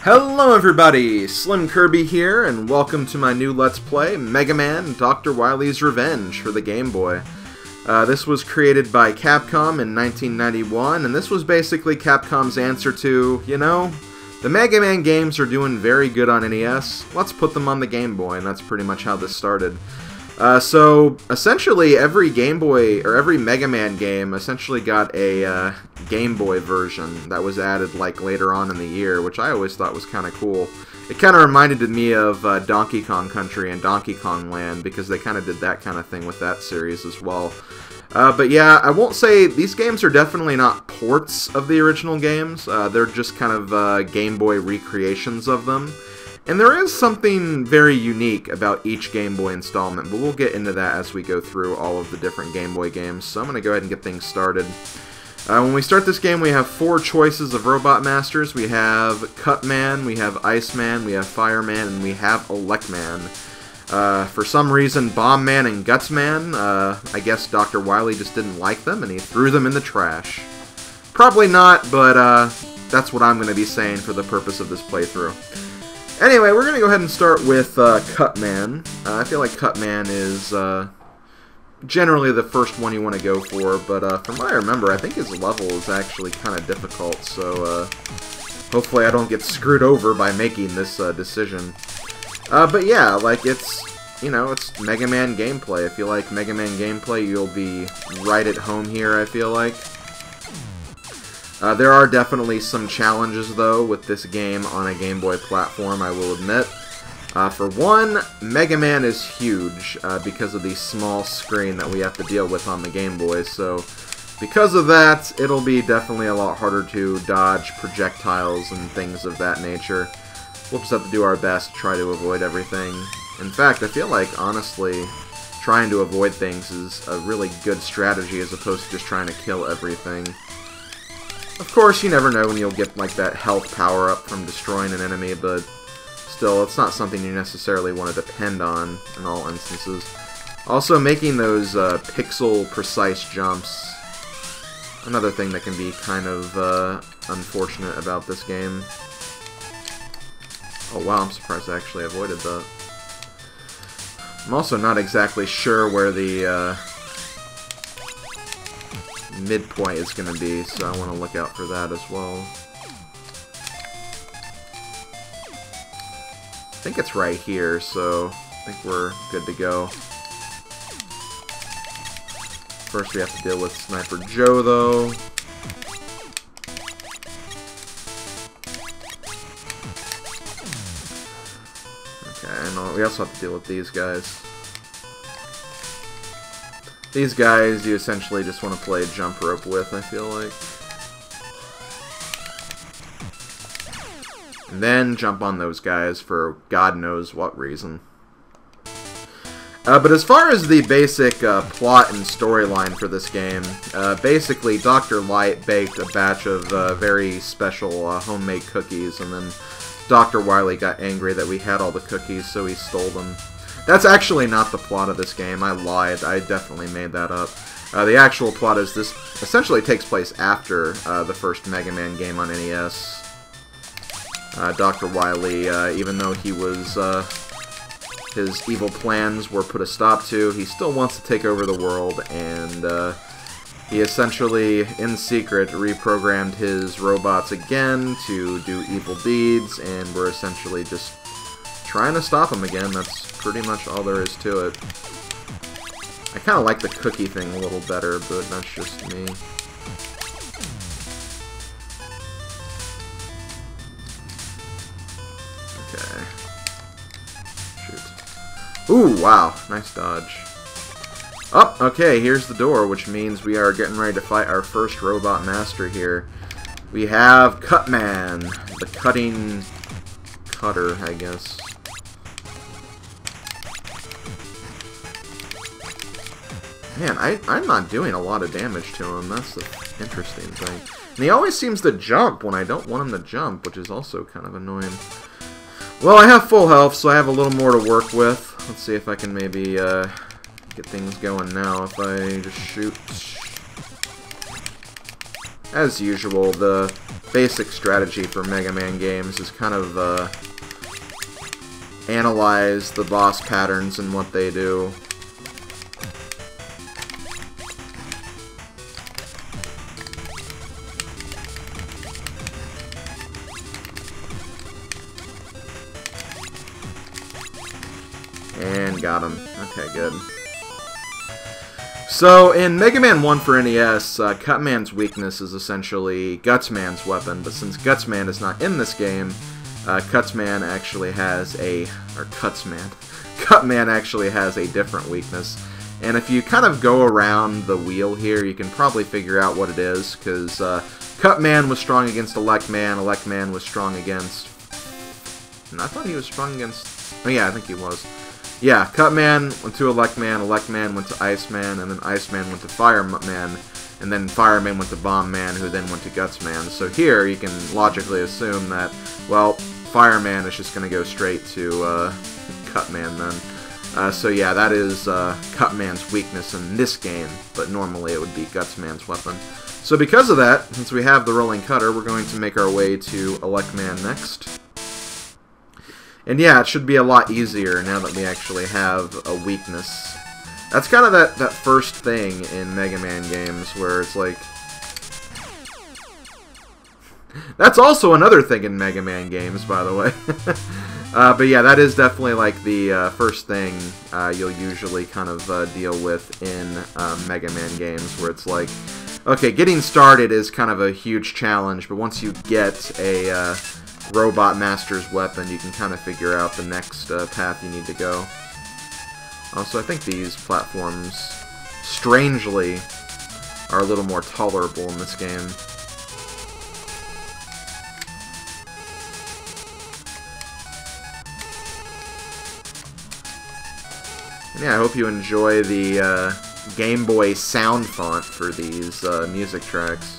Hello everybody, SlimKirby here, and welcome to my new Let's Play, Mega Man Dr. Wily's Revenge for the Game Boy. This was created by Capcom in 1991, and this was basically Capcom's answer to, you know, the Mega Man games are doing very good on NES, let's put them on the Game Boy, and that's pretty much how this started. So, essentially, every Game Boy, or every Mega Man game, essentially got a Game Boy version that was added, like, later on in the year, which I always thought was kind of cool. It kind of reminded me of Donkey Kong Country and Donkey Kong Land, because they kind of did that kind of thing with that series as well. But yeah, I won't say, these games are definitely not ports of the original games, they're just kind of Game Boy recreations of them. And there is something very unique about each Game Boy installment, but we'll get into that as we go through all of the different Game Boy games. So I'm going to go ahead and get things started. When we start this game, we have 4 choices of Robot Masters. We have Cutman, we have Iceman, we have Fireman, and we have Elec Man. For some reason, Bomb Man and Guts Man, I guess Dr. Wily just didn't like them, and he threw them in the trash. Probably not, but that's what I'm going to be saying for the purpose of this playthrough. Anyway, we're going to go ahead and start with Cutman. I feel like Cutman is generally the first one you want to go for, but from what I remember, I think his level is actually kind of difficult, so hopefully I don't get screwed over by making this decision. But yeah, like, it's, you know, it's Mega Man gameplay. If you like Mega Man gameplay, you'll be right at home here, I feel like. There are definitely some challenges, though, with this game on a Game Boy platform, I will admit. For one, Mega Man is huge because of the small screen that we have to deal with on the Game Boy, so because of that, it'll be definitely a lot harder to dodge projectiles and things of that nature. We'll just have to do our best to try to avoid everything. In fact, I feel like, honestly, trying to avoid things is a really good strategy as opposed to just trying to kill everything. Of course, you never know when you'll get, like, that health power-up from destroying an enemy, but still, it's not something you necessarily want to depend on in all instances. Also, making those pixel-precise jumps, another thing that can be kind of unfortunate about this game. Oh wow, I'm surprised I actually avoided that. I'm also not exactly sure where the midpoint is going to be, so I want to look out for that as well. I think it's right here, so I think we're good to go. First we have to deal with Sniper Joe, though. Okay, and we also have to deal with these guys. These guys you essentially just want to play jump rope with, I feel like. And then jump on those guys for God knows what reason. But as far as the basic plot and storyline for this game, basically Dr. Light baked a batch of very special homemade cookies, and then Dr. Wily got angry that we had all the cookies, so he stole them. That's actually not the plot of this game. I lied. I definitely made that up. The actual plot is this essentially takes place after the first Mega Man game on NES. Dr. Wily, even though he was, his evil plans were put a stop to, he still wants to take over the world, and he essentially, in secret, reprogrammed his robots again to do evil deeds, and we're essentially just trying to stop him again. That's pretty much all there is to it. I kind of like the cookie thing a little better, but that's just me. Okay. Shoot. Ooh, wow. Nice dodge. Oh, okay, here's the door, which means we are getting ready to fight our first Robot Master here. We have Cutman, the cutting cutter, I guess. Man, I'm not doing a lot of damage to him. That's the interesting thing. And he always seems to jump when I don't want him to jump, which is also kind of annoying. Well, I have full health, so I have a little more to work with. Let's see if I can maybe get things going now if I just shoot. As usual, the basic strategy for Mega Man games is kind of analyze the boss patterns and what they do. And got him. Okay, good. So, in Mega Man 1 for NES, Cutman's weakness is essentially Gutsman's weapon, but since Gutsman is not in this game, Cutman actually has a different weakness. And if you kind of go around the wheel here, you can probably figure out what it is, because Cutman was strong against Elec Man, Elec Man was strong against... And I thought he was strong against... Oh yeah, I think he was. Yeah, Cutman went to Elec Man went to Iceman, and then Iceman went to Fireman, and then Fireman went to Bomb Man, who then went to Gutsman. So here, you can logically assume that, well, Fireman is just going to go straight to Cutman then. So yeah, that is Cutman's weakness in this game, but normally it would be Gutsman's weapon. So because of that, since we have the rolling cutter, we're going to make our way to Elec Man next. And yeah, it should be a lot easier now that we actually have a weakness. That's kind of that first thing in Mega Man games where it's like... That's also another thing in Mega Man games, by the way. But yeah, that is definitely like the first thing you'll usually kind of deal with in Mega Man games, where it's like, okay, getting started is kind of a huge challenge, but once you get a... Robot Master's weapon, you can kind of figure out the next path you need to go. Also, I think these platforms, strangely, are a little more tolerable in this game. And yeah, I hope you enjoy the Game Boy sound font for these music tracks.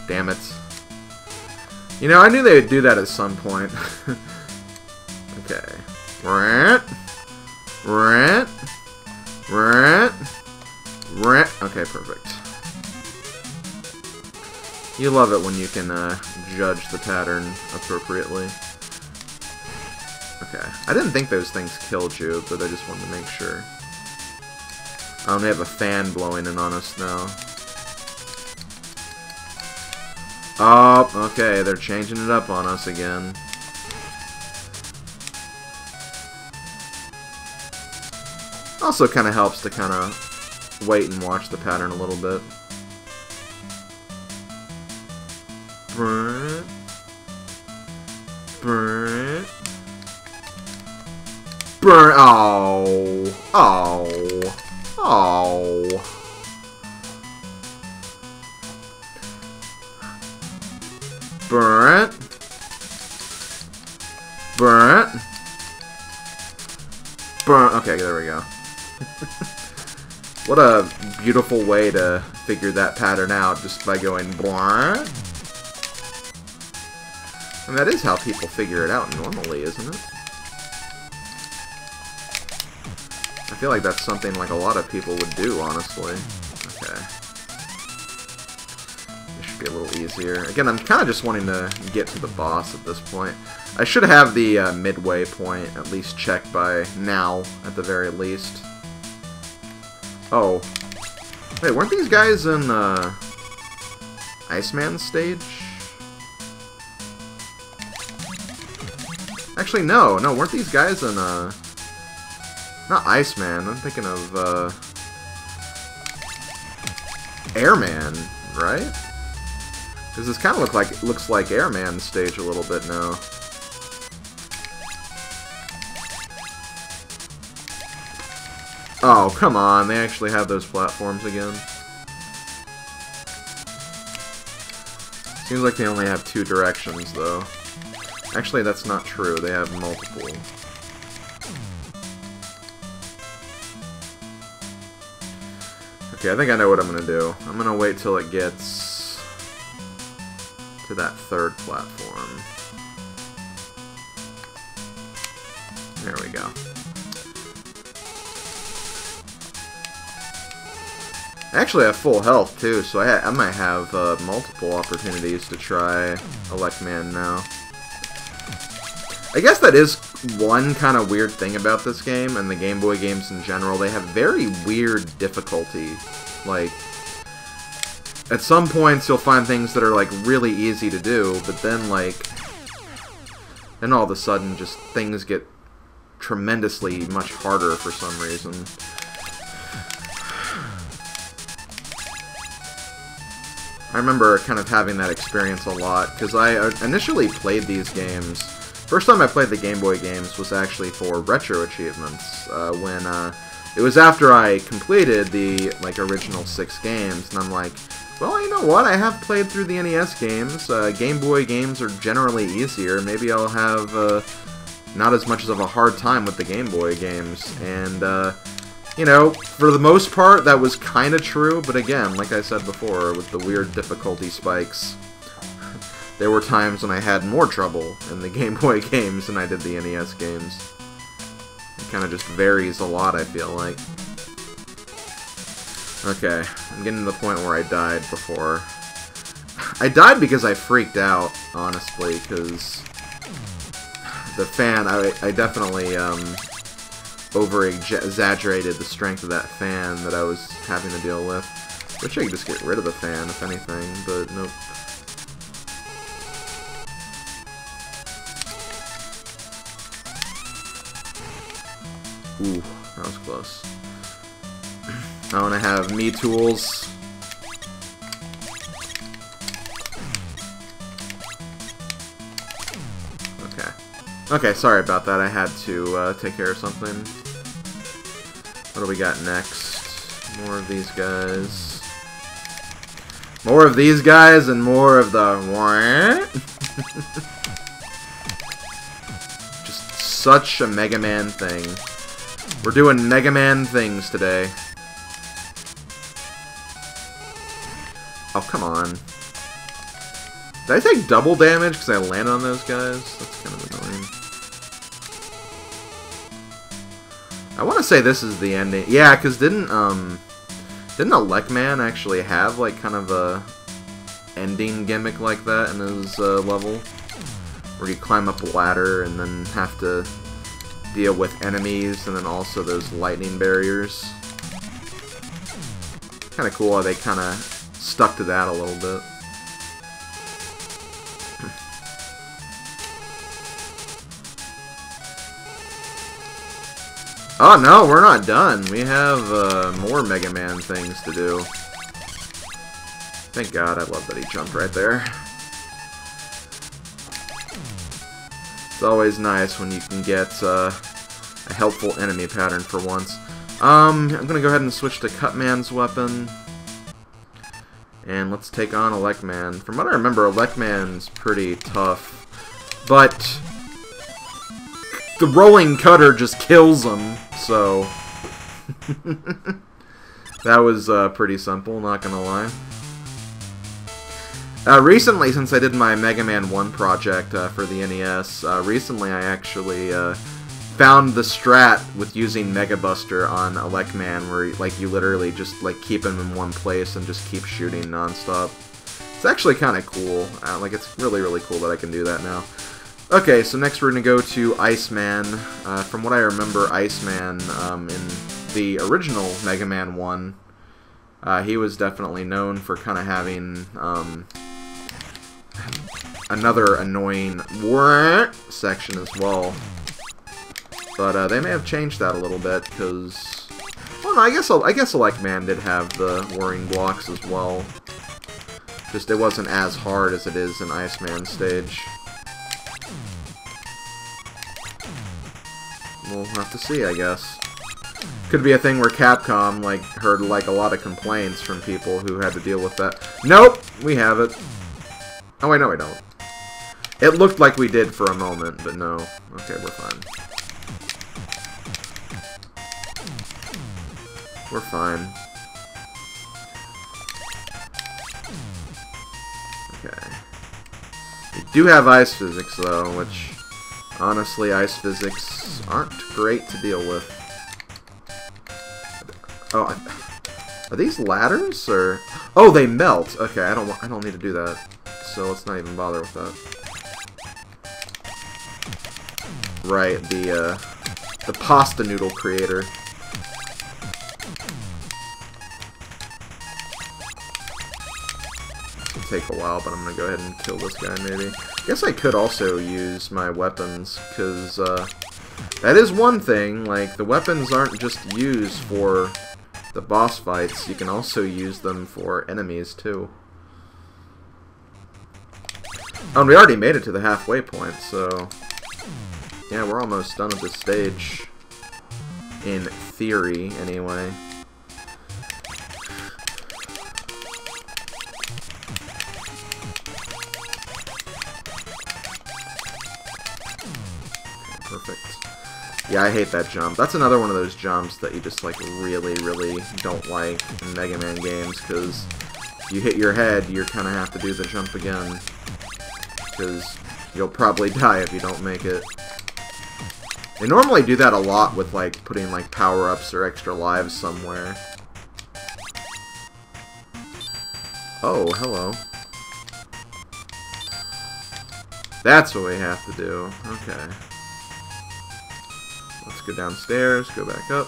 Damn it. You know, I knew they would do that at some point. Okay. Okay, perfect. You love it when you can judge the pattern appropriately. Okay. I didn't think those things killed you, but I just wanted to make sure. They have a fan blowing in on us now. Oh, okay, they're changing it up on us again. Also kind of helps to kind of wait and watch the pattern a little bit. Burn. Burn. Burn. Oh. Oh. Oh. Burn. Burn. Burn. Okay, there we go. What a beautiful way to figure that pattern out, just by going burn. And that is how people figure it out normally, isn't it? I feel like that's something like a lot of people would do, honestly. Okay. Be a little easier. Again, I'm kind of just wanting to get to the boss at this point. I should have the midway point at least checked by now, at the very least. Oh. Wait, weren't these guys in Iceman's stage? Actually, no, weren't these guys in not Iceman, I'm thinking of Airman, right? Because this kind of looks like Airman's stage a little bit now. Oh, come on, they actually have those platforms again. Seems like they only have 2 directions, though. Actually, that's not true, they have multiple. Okay, I think I know what I'm gonna do. I'm gonna wait till it gets to that 3rd platform. There we go. I actually have full health too, so I might have multiple opportunities to try Elec Man now. I guess that is one kind of weird thing about this game, and the Game Boy games in general. They have very weird difficulty. Like, at some points you'll find things that are, like, really easy to do, but then, like, then all of a sudden just things get tremendously much harder for some reason. I remember kind of having that experience a lot, because I initially played these games. First time I played the Game Boy games was actually for retro achievements, when it was after I completed the original 6 games, and I'm like, well, you know what, I have played through the NES games. Game Boy games are generally easier. Maybe I'll have not as much of a hard time with the Game Boy games. And, you know, for the most part, that was kind of true, but again, like I said before, with the weird difficulty spikes, there were times when I had more trouble in the Game Boy games than I did the NES games. It kind of just varies a lot, I feel like. Okay, I'm getting to the point where I died before. I died because I freaked out, honestly, because the fan, I definitely over-exaggerated the strength of that fan that I was having to deal with. Wish I could just get rid of the fan, if anything, but nope. Ooh, that was close. I want to have me tools. Okay. Okay, sorry about that. I had to take care of something. What do we got next? More of these guys. More of these guys and more of the what? Just such a Mega Man thing. We're doing Mega Man things today. Oh, come on. Did I take double damage because I landed on those guys? That's kind of annoying. I want to say this is the ending. Yeah, because didn't Elec Man actually have, like, kind of a ending gimmick like that in his level? Where you climb up a ladder and then have to deal with enemies and then also those lightning barriers. Kind of cool how they kind of stuck to that a little bit. Oh no, we're not done. We have more Mega Man things to do. Thank God, I love that he jumped right there. It's always nice when you can get a helpful enemy pattern for once. I'm gonna go ahead and switch to Cutman's weapon. And let's take on Elec Man. From what I remember, Elec Man's pretty tough. But the rolling cutter just kills him, so that was pretty simple, not gonna lie. Recently, since I did my Mega Man 1 project for the NES, recently I actually found the strat with using Mega Buster on Elec Man, where you literally just keep him in one place and just keep shooting nonstop. It's actually kind of cool. It's really, really cool that I can do that now. Okay, so next we're gonna go to Iceman. From what I remember, Iceman in the original Mega Man 1, he was definitely known for kind of having another annoying section as well. But they may have changed that a little bit, because, well, no, I guess Elec Man did have the whirring blocks as well. Just it wasn't as hard as it is in Iceman stage. We'll have to see, I guess. Could be a thing where Capcom heard a lot of complaints from people who had to deal with that. Nope, we have it. Oh wait, no, we don't. It looked like we did for a moment, but no. Okay, we're fine. We're fine. Okay. We do have ice physics, though, which, honestly, ice physics aren't great to deal with. Oh, Are these ladders, or... Oh, they melt! Okay, I don't need to do that. So let's not even bother with that. Right, the pasta noodle creator. It'll take a while, but I'm gonna go ahead and kill this guy, maybe. I guess I could also use my weapons, because, that is one thing. Like, the weapons aren't just used for the boss fights. You can also use them for enemies, too. Oh, and we already made it to the halfway point, so... Yeah, we're almost done with this stage. In theory, anyway. Perfect. Yeah, I hate that jump. That's another one of those jumps that you just, like, really, really don't like in Mega Man games, because if you hit your head, you kind of have to do the jump again. Because you'll probably die if you don't make it. They normally do that a lot with, like, putting, like, power-ups or extra lives somewhere. Oh, hello. That's what we have to do. Okay. Let's go downstairs, go back up.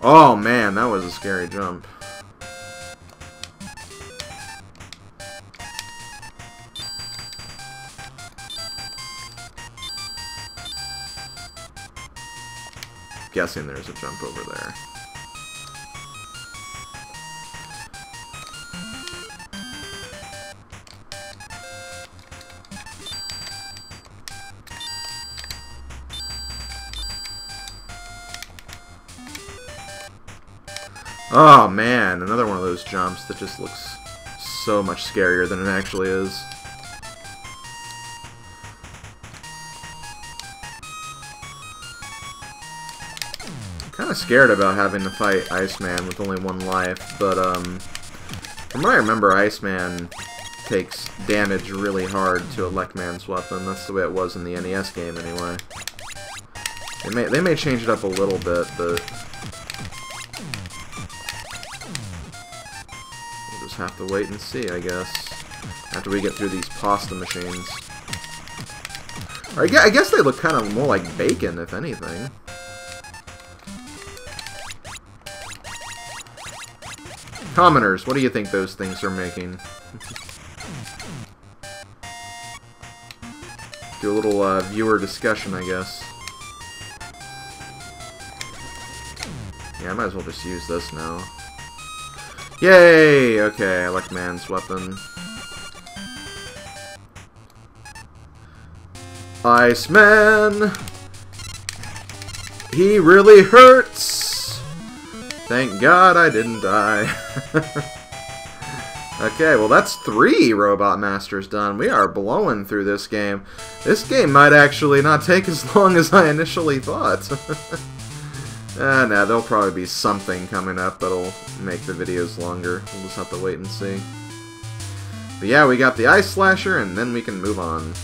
Oh, man, that was a scary jump. Guessing there's a jump over there. Oh man, another one of those jumps that just looks so much scarier than it actually is. Kind of scared about having to fight Iceman with only one life, but from what I remember, Iceman takes damage really hard to Elec Man's weapon. That's the way it was in the NES game, anyway. They may change it up a little bit, but we'll just have to wait and see, I guess, after we get through these pasta machines. Or I guess they look kind of more like bacon, if anything. Commoners, what do you think those things are making? Do a little viewer discussion, I guess. Yeah, I might as well just use this now. Yay! Okay, Elec Man's weapon. Iceman! He really hurts! Thank God I didn't die. Okay, well that's 3 Robot Masters done. We are blowing through this game. This game might actually not take as long as I initially thought. Nah, there'll probably be something coming up that'll make the videos longer. We'll just have to wait and see. But yeah, we got the Ice Slasher, and then we can move on.